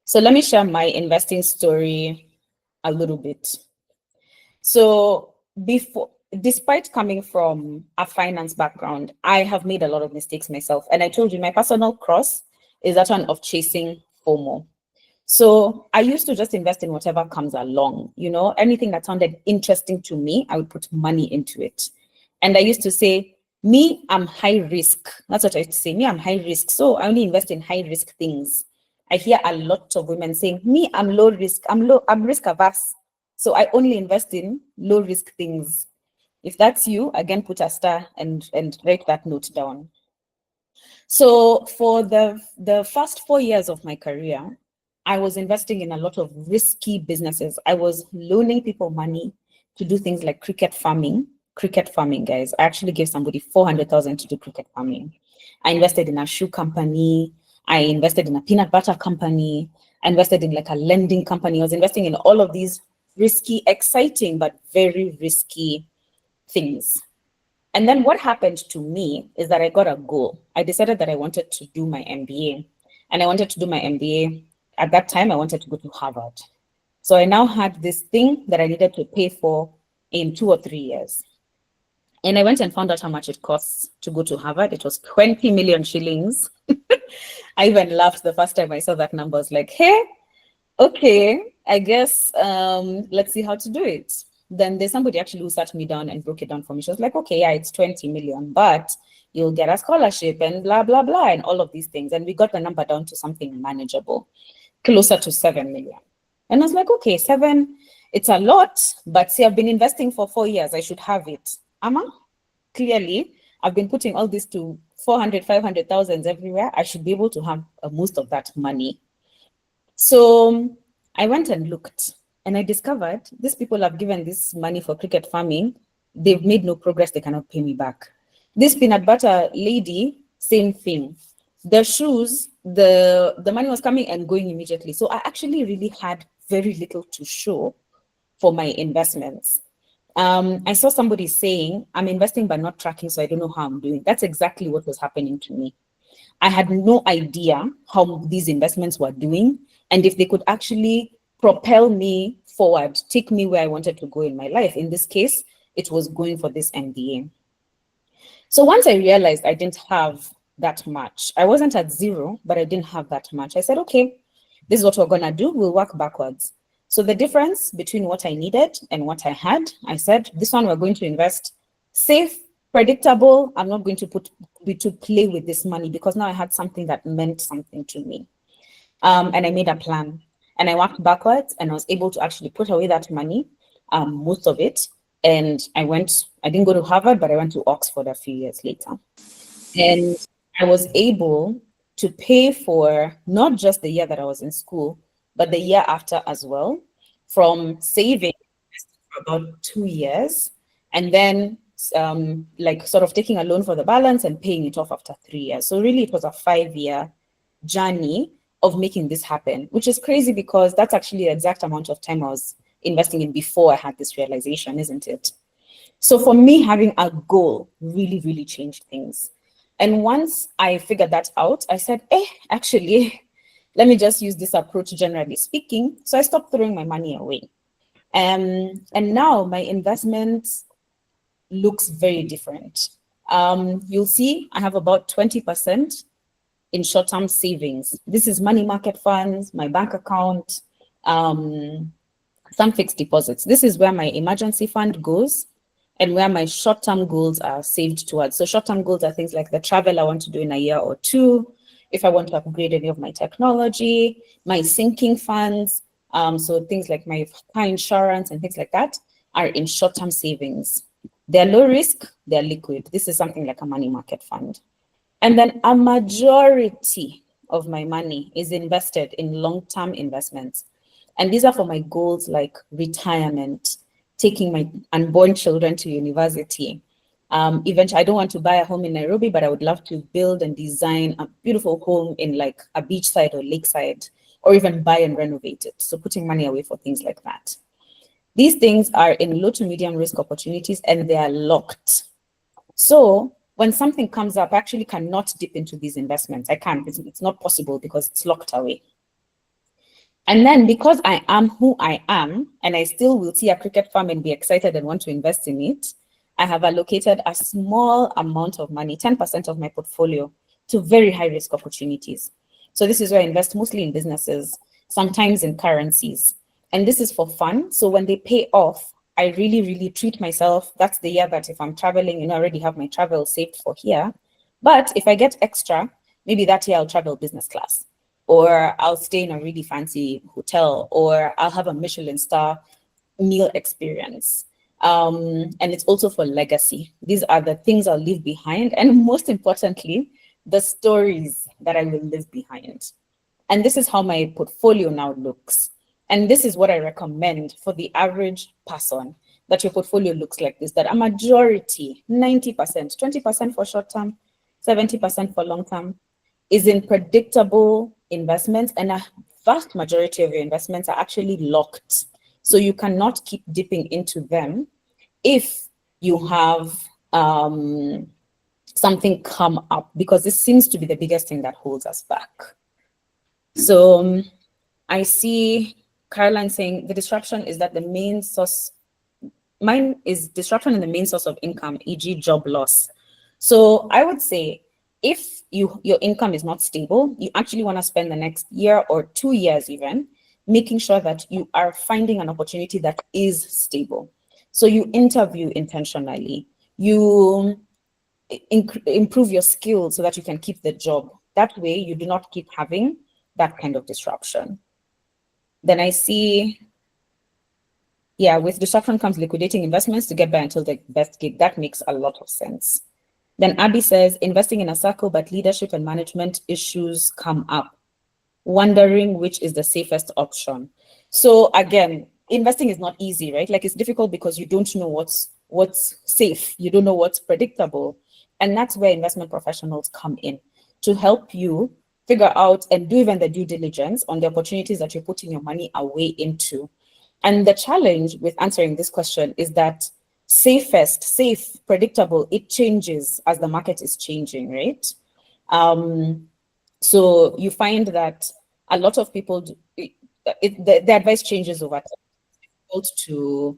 So let me share my investing story a little bit. So despite coming from a finance background, I have made a lot of mistakes myself. And I told you my personal cross is that one of chasing FOMO. So I used to just invest in whatever comes along, anything that sounded interesting to me, I would put money into it. And I used to say, me, I'm high risk. That's what I used to say. Me, I'm high risk. So I only invest in high risk things. I hear a lot of women saying, me, I'm low risk. I'm risk averse. So I only invest in low risk things. If that's you, again, put a star and write that note down. So for the first 4 years of my career, I was investing in a lot of risky businesses. I was loaning people money to do things like cricket farming. Cricket farming, guys. I actually gave somebody 400,000 to do cricket farming. I invested in a shoe company. I invested in a peanut butter company. I invested in like a lending company. I was investing in all of these risky, exciting, but very risky things. And then what happened to me is that I got a goal. I decided that I wanted to do my MBA. And I wanted to do my MBA. At that time, I wanted to go to Harvard. So I now had this thing that I needed to pay for in 2 or 3 years. And I went and found out how much it costs to go to Harvard. It was 20 million shillings. I even laughed the first time I saw that number. I was like, hey, okay, I guess let's see how to do it. Then there's somebody actually who sat me down and broke it down for me. She was like, okay, yeah, it's 20 million, but you'll get a scholarship and blah, blah, blah, and all of these things. And we got the number down to something manageable, closer to 7 million. And I was like, okay, 7, it's a lot, but see, I've been investing for 4 years. I should have it. Clearly, I've been putting all this to 400, 500,000 everywhere. I should be able to have most of that money. So I went and looked and I discovered these people have given this money for cricket farming. They've made no progress. They cannot pay me back. This peanut butter lady, same thing. The shoes, the money was coming and going immediately. So I actually really had very little to show for my investments. I saw somebody saying, I'm investing but not tracking, so I don't know how I'm doing. That's exactly what was happening to me. I had no idea how these investments were doing and if they could actually propel me forward, take me where I wanted to go in my life. In this case, it was going for this MBA. So once I realized I didn't have that much, I wasn't at zero, but I didn't have that much. I said, okay, this is what we're gonna do. We'll work backwards. So the difference between what I needed and what I had, I said, this one we're going to invest safe, predictable. I'm not going to play with this money because now I had something that meant something to me. And I made a plan and I worked backwards and I was able to actually put away that money, most of it. And I didn't go to Harvard, but I went to Oxford a few years later. And I was able to pay for not just the year that I was in school, but the year after as well, from saving for about 2 years, and then like sort of taking a loan for the balance and paying it off after 3 years. So really it was a 5-year journey of making this happen, which is crazy because that's actually the exact amount of time I was investing in before I had this realization, isn't it? So for me, having a goal really, really changed things. And once I figured that out, I said, actually, let me just use this approach generally speaking. So I stopped throwing my money away. And now my investment looks very different. You'll see I have about 20% in short-term savings. This is money market funds, my bank account, some fixed deposits. This is where my emergency fund goes and where my short-term goals are saved towards. So short-term goals are things like the travel I want to do in a year or two, if I want to upgrade any of my technology, my sinking funds, so things like my car insurance and things like that are in short-term savings. They're low risk, they're liquid. This is something like a money market fund. And then a majority of my money is invested in long-term investments. And these are for my goals like retirement, taking my unborn children to university. Eventually, I don't want to buy a home in Nairobi, but I would love to build and design a beautiful home in like a beachside or lakeside, or even buy and renovate it. So putting money away for things like that. These things are in low to medium risk opportunities and they are locked. So when something comes up, I actually cannot dip into these investments. I can't, it's not possible because it's locked away. And then because I am who I am, and I still will see a cricket farm and be excited and want to invest in it, I have allocated a small amount of money, 10% of my portfolio, to very high risk opportunities. So this is where I invest mostly in businesses, sometimes in currencies. And this is for fun. So when they pay off, I really, really treat myself. That's the year that if I'm traveling, I already have my travel saved for here. But if I get extra, maybe that year I'll travel business class, or I'll stay in a really fancy hotel, or I'll have a Michelin star meal experience. And it's also for legacy. These are the things I'll leave behind. And most importantly, the stories that I will leave behind. And this is how my portfolio now looks. And this is what I recommend for the average person, that your portfolio looks like this, that a majority, 90%, 20% for short term, 70% for long term, is in predictable investments, and a vast majority of your investments are actually locked. So you cannot keep dipping into them if you have something come up, because this seems to be the biggest thing that holds us back. So I see Caroline saying the disruption is that the main source, mine is disruption in the main source of income, e.g. job loss. So I would say if your income is not stable, you actually want to spend the next year or 2 years even making sure that you are finding an opportunity that is stable. So you interview intentionally, you improve your skills so that you can keep the job. That way you do not keep having that kind of disruption. Then I see, yeah, with disruption comes liquidating investments to get by until the best gig. That makes a lot of sense. Then Abby says, investing in a circle, but leadership and management issues come up, wondering which is the safest option. So again, investing is not easy, right? Like, it's difficult because you don't know what's safe. You don't know what's predictable. And that's where investment professionals come in to help you figure out and do even the due diligence on the opportunities that you're putting your money away into. And the challenge with answering this question is that safe, predictable, it changes as the market is changing, right? So you find that a lot of people, the advice changes over time to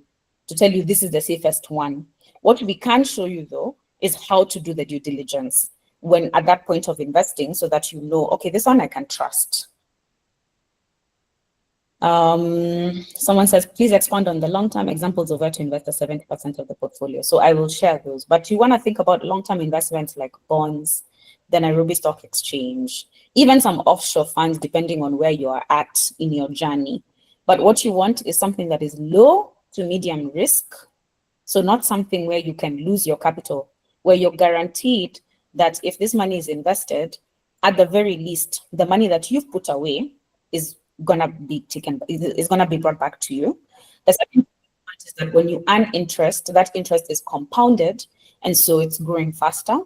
tell you this is the safest one. What we can show you though is how to do the due diligence when at that point of investing, so that you know, okay, this one I can trust. Someone says, please expand on the long-term examples of where to invest the 70% of the portfolio. So I will share those, but you want to think about long-term investments like bonds, the Nairobi Stock Exchange, even some offshore funds, depending on where you are at in your journey. But what you want is something that is low to medium risk. So not something where you can lose your capital, where you're guaranteed that if this money is invested, at the very least, the money that you've put away is gonna be taken, is gonna be brought back to you. The second point is that when you earn interest, that interest is compounded, and so it's growing faster,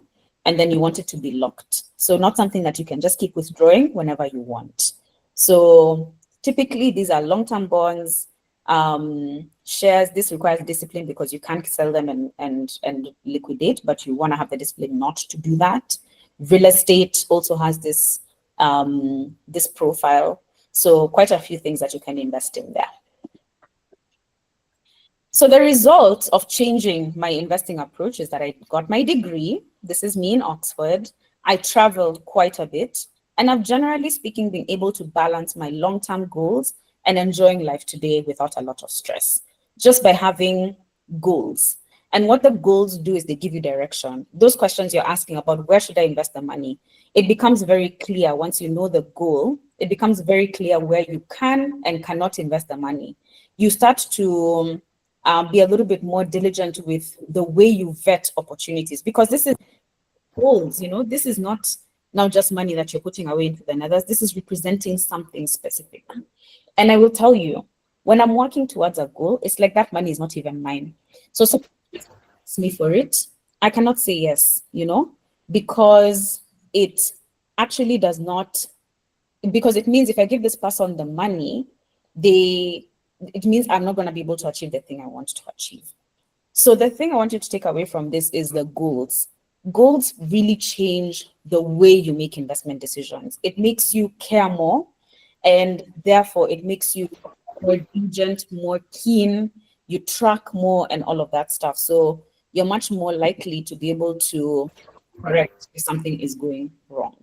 and then you want it to be locked. So not something that you can just keep withdrawing whenever you want. So typically these are long-term bonds, shares. This requires discipline because you can't sell them and liquidate, but you want to have the discipline not to do that. Real estate also has this this profile. So quite a few things that you can invest in there. So the result of changing my investing approach is that I got my degree. This is me in Oxford. I traveled quite a bit, and I've generally speaking been able to balance my long-term goals and enjoying life today without a lot of stress, just by having goals. And what the goals do is they give you direction. Those questions you're asking about, where should I invest the money? It becomes very clear once you know the goal. It becomes very clear where you can and cannot invest the money. You start to be a little bit more diligent with the way you vet opportunities, because this is goals, this is not now just money that you're putting away into the others. This is representing something specific. And I will tell you, when I'm working towards a goal, it's like that money is not even mine. So someone asks me for it, I cannot say yes, because it actually does not, because it means if I give this person the money, it means I'm not going to be able to achieve the thing I want to achieve. So the thing I want you to take away from this is the goals. Goals really change the way you make investment decisions. It makes you care more, and therefore it makes you more diligent, more keen, you track more and all of that stuff. So you're much more likely to be able to correct if something is going wrong.